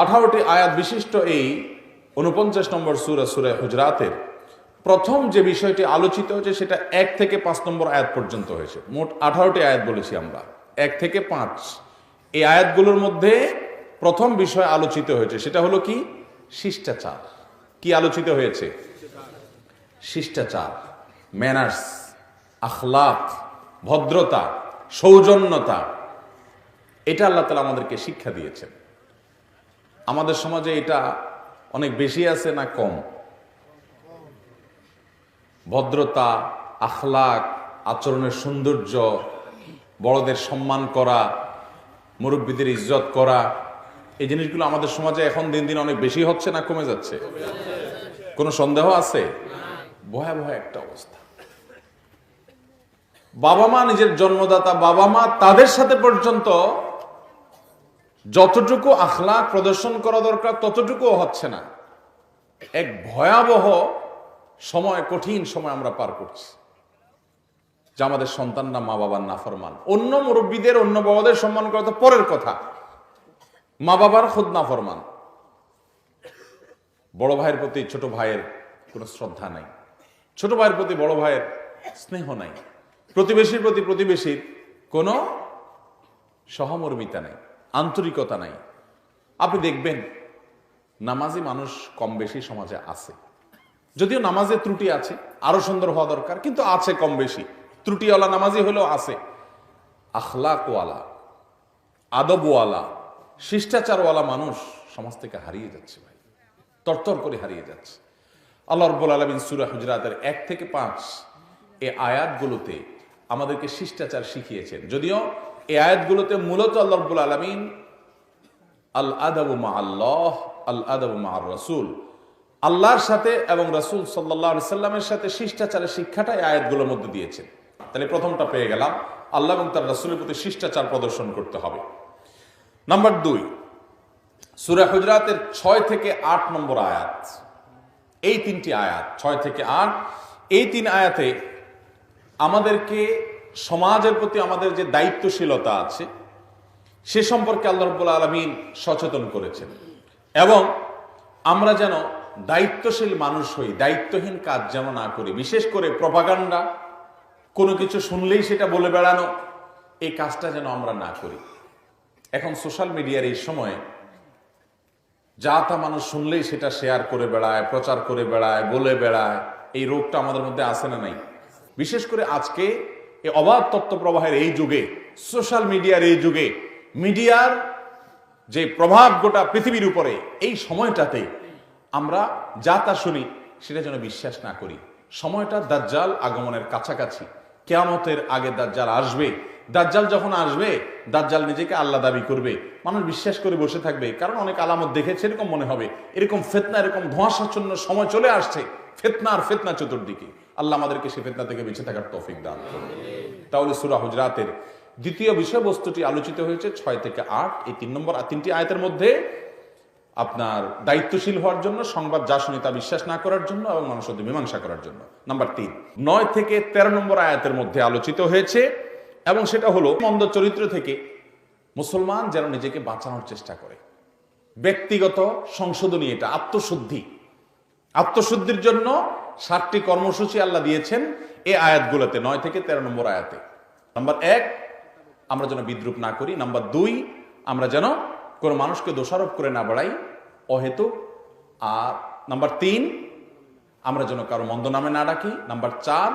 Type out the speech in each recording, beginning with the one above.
18টি আয়াত বিশিষ্ট এই 49 নম্বর সূরা সূরা হুজরাতের প্রথম যে বিষয়টি আলোচিত হয়েছে সেটা 1 থেকে 5 নম্বর আয়াত পর্যন্ত হয়েছে। মোট 18টি আয়াত বলেছি আমরা, 1 থেকে 5। এই আয়াতগুলোর মধ্যে প্রথম বিষয় আলোচিত হয়েছে সেটা হলো কি? শিষ্টাচার। কি আলোচিত হয়েছে? শিষ্টাচার, ম্যানার্স, আখলাক, ভদ্রতা, সৌজন্যতা। এটা আল্লাহ তাআলা আমাদেরকে শিক্ষা দিয়েছেন। আমাদের সমাজে এটা অনেক বেশি আছে না কম? ভদ্রতা, আখলাক, আচরণের সৌন্দর্য, বড়দের সম্মান করা, মুরব্বীদের ইজ্জত করা, এই জিনিসগুলো আমাদের সমাজে এখন দিন দিন অনেক বেশি হচ্ছে না কমে যাচ্ছে? কোনো সন্দেহ আছে? ভয়াবহ একটা অবস্থা। বাবা মা, নিজের জন্মদাতা বাবা মা, তাদের সাথে পর্যন্ত যতটুকু আখলাক প্রদর্শন করা দরকার ততটুকুও হচ্ছে না। এক ভয়াবহ সময়, কঠিন সময় আমরা পার করছি, যে আমাদের সন্তানরা মা বাবার নাফরমান। অন্য মুরব্বীদের, অন্য বাবাদের সম্মান করা তো পরের কথা, মা বাবার খুদ নাফরমান। বড় ভাইয়ের প্রতি ছোট ভাইয়ের কোনো শ্রদ্ধা নাই, ছোট ভাইয়ের প্রতি বড় ভাইয়ের স্নেহ নাই, প্রতিবেশীর প্রতি প্রতিবেশীর কোনো সহমর্মিতা নাই, আন্তরিকতা নাই। আপনি দেখবেন নামাজি মানুষ কম বেশি সমাজে আছে, যদিও নামাজে ত্রুটি আছে, আরো সুন্দর হওয়া দরকার, কিন্তু আছে কম বেশি। ত্রুটিওয়ালা নামাজি হলেও আছে। আখলাকওয়ালা, আদবওয়ালা, শিষ্টাচারওয়ালা মানুষ সমাজ থেকে হারিয়ে যাচ্ছে ভাই, তরতর করে হারিয়ে যাচ্ছে। আল্লাহ রাব্বুল আলামিন সূরা হুজরাতের 1 থেকে 5 এই আয়াতগুলোতে আমাদেরকে শিষ্টাচার শিখিয়েছেন। যদিও এই আয়াতগুলোতে মূলত আল্লাহ রাব্বুল আলামিন আল আদাবু মা আল্লাহ, আল আদাবু মা আর রাসূল, আল্লাহর সাথে এবং রাসূল সাল্লাল্লাহু আলাইহি সাল্লামের সাথে শিষ্টাচারের শিক্ষাটা এই আয়াতগুলোর মধ্যে দিয়েছেন। তাহলে প্রথমটা পেয়ে গেলাম, আল্লাহ এবং তার রাসূলের প্রতি শিষ্টাচার প্রদর্শন করতে হবে। নাম্বার 2, সূরা হুজরাতের 6 থেকে 8 নম্বর আয়াত। এই 3টি আয়াত 6 থেকে 8, এই 3 আয়াতে আমাদেরকে সমাজের প্রতি আমাদের যে দায়িত্বশীলতা আছে সে সম্পর্কে আল্লাহ রাব্বুল আলামিন সচেতন করেছেন, এবং আমরা যেন দায়িত্বশীল মানুষ হই, দায়িত্বহীন কাজ যেন না করি। বিশেষ করে প্রপাগান্ডা, কোনো কিছু শুনলেই সেটা বলে বেড়ানো, এই কাজটা যেন আমরা না করি। এখন সোশ্যাল মিডিয়ার এই সময়ে যা তা মানুষ শুনলেই সেটা শেয়ার করে বেড়ায়, প্রচার করে বেড়ায়, বলে বেড়ায়। এই রোগটা আমাদের মধ্যে আছে না নাই? বিশেষ করে আজকে এই অবাধ তথ্য প্রবাহের এই যুগে, সোশ্যাল মিডিয়ার এই যুগে, মিডিয়ার যে প্রভাব গোটা পৃথিবীর উপরে, এই সময়টাতে আমরা যা তা শুনি সেটা যেন বিশ্বাস না করি। সময়টা দাজ্জাল আগমনের কাছাকাছি, কিয়ামতের আগে দাজ্জাল আসবে। দাজ্জাল যখন আসবে, দাজ্জাল নিজেকে আল্লাহ দাবি করবে, মানুষ বিশ্বাস করে বসে থাকবে, কারণ অনেক আলামত দেখেছে, এরকম মনে হবে এরকম ফিতনা, এরকম ধোঁয়াশাচ্ছন্ন সময় চলে আসছে, ফিতনা আর ফিতনা চতুর্দিকে। আল্লাহ আমাদেরকে সেই ফিতনা থেকে বেঁচে থাকার তৌফিক দান করুন। তাহলে সূরা হুজরাতের দ্বিতীয় বিষয়বস্তুটি আলোচিত হয়েছে 6 থেকে 8, এই 3 নম্বর 3টি আয়াতের মধ্যে আপনার দায়িত্বশীল হওয়ার জন্য, সংবাদ যা শুনি তা বিশ্বাস না করার জন্য, এবং মানুষের সাথে মীমাংসা করার জন্য। নাম্বার 3, 9 থেকে 13 নম্বর আয়াতের মধ্যে আলোচিত হয়েছে, এবং সেটা হলো মন্দ চরিত্র থেকে মুসলমান যেন নিজেকে বাঁচানোর চেষ্টা করে। ব্যক্তিগত সংশোধনী, এটা আত্মশুদ্ধি। আত্মশুদ্ধির জন্য 7টি কর্মসূচি আল্লাহ দিয়েছেন এই আয়াতগুলোতে, 9 থেকে 13 নম্বর আয়াতে। নাম্বার 1, আমরা যেন বিদ্রুপ না করি। নাম্বার 2, আমরা যেন কোনো মানুষকে দোষারোপ করে না বেড়াই অহেতুক। আর নাম্বার 3, আমরা যেন কারো মন্দ নামে না ডাকি। নাম্বার 4,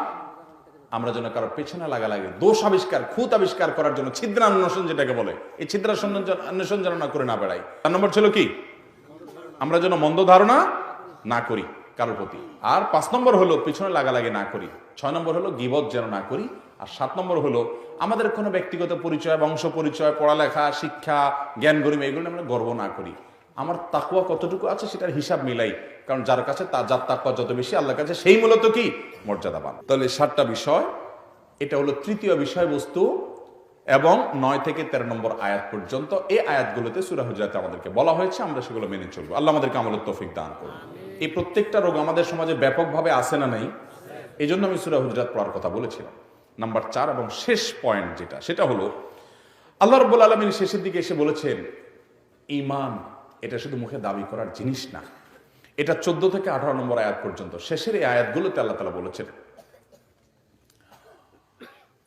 আমরা যেন কারো পেছনে লাগালাগি, দোষ আবিষ্কার, খুঁত আবিষ্কার করার জন্য ছিদ্রান্বেষণ যেটাকে বলে, এই ছিদ্রান্বেষণ যেন না করে না বেড়াই। 4 নম্বর ছিল কি? আমরা যেন মন্দ ধারণা না করি কারোর প্রতি। আর 5 নম্বর হলো পিছনে লাগালাগি না করি। 6 নম্বর হলো গীবত যেন না করি। আর 7 নম্বর হলো আমাদের কোনো ব্যক্তিগত পরিচয়, বংশ পরিচয়, পড়ালেখা, শিক্ষা, জ্ঞান গরিমা, এগুলো আমরা গর্ব না করি। আমার তাকওয়া কতটুকু আছে সেটার হিসাব মিলাই, কারণ যার কাছে যার তাকওয়া যত বেশি আল্লাহর কাছে সেই মূলত কি মর্যাদাবান। তাহলে 7টা বিষয়, এটা হলো তৃতীয় বিষয়বস্তু, এবং 9 থেকে 13 নম্বর আয়াত পর্যন্ত এই আয়াতগুলোতে সূরা হুজরাতে আমাদেরকে বলা হয়েছে, আমরা সেগুলো মেনে চলবো। আল্লাহ আমাদেরকে আমলের তৌফিক দান করুন। এই প্রত্যেকটা রোগ আমাদের সমাজে ব্যাপকভাবে আছে না নাই? এই জন্য আমি সূরা হুজরাত পড়ার কথা বলেছিলাম। নাম্বার 4 এবং শেষ পয়েন্ট যেটা, সেটা হলো আল্লাহ রাব্বুল আলামিন শেষের দিকে এসে বলেছেন, ঈমান এটা শুধু মুখে দাবি করার জিনিস না। এটা 14 থেকে 18 নম্বর আয়াত পর্যন্ত, শেষের এই আয়াতগুলোতে আল্লাহ তাআলা বলেছেন,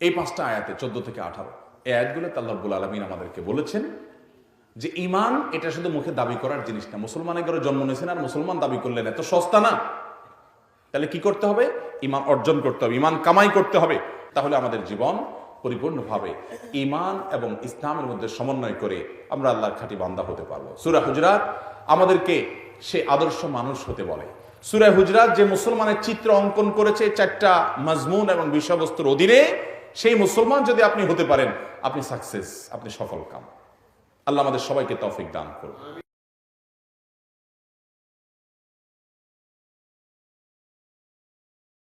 এই 5টা আয়াতে 14 থেকে 18 এই আয়াতগুলোতে আল্লাহ রাব্বুল আলামিন আমাদেরকে বলেছেন যে ঈমান এটা শুধু মুখে দাবি করার জিনিস না। মুসলমানের ঘরে জন্ম নিয়েছেন আর মুসলমান দাবি করলেন, এত সস্তা না। তাহলে কি করতে হবে? ঈমান অর্জন করতে হবে, ঈমান কামাই করতে হবে। তাহলে আমাদের জীবন পরিপূর্ণভাবে ঈমান এবং ইসলামের মধ্যে সমন্বয় করে আমরা আল্লাহর খাঁটি বান্দা হতে পারবো। সূরা হুজরাত আমাদেরকে সে আদর্শ মানুষ হতে বলে। সূরা হুজরাত যে মুসলমানের চিত্র অঙ্কন করেছে 4টা মাজমুন এবং বিষয়বস্তুর অধীনে, সেই মুসলমান যদি আপনি হতে পারেন, আপনি সাকসেস, আপনি সফল কাম। আল্লাহ আমাদের সবাইকে তৌফিক দান করুন।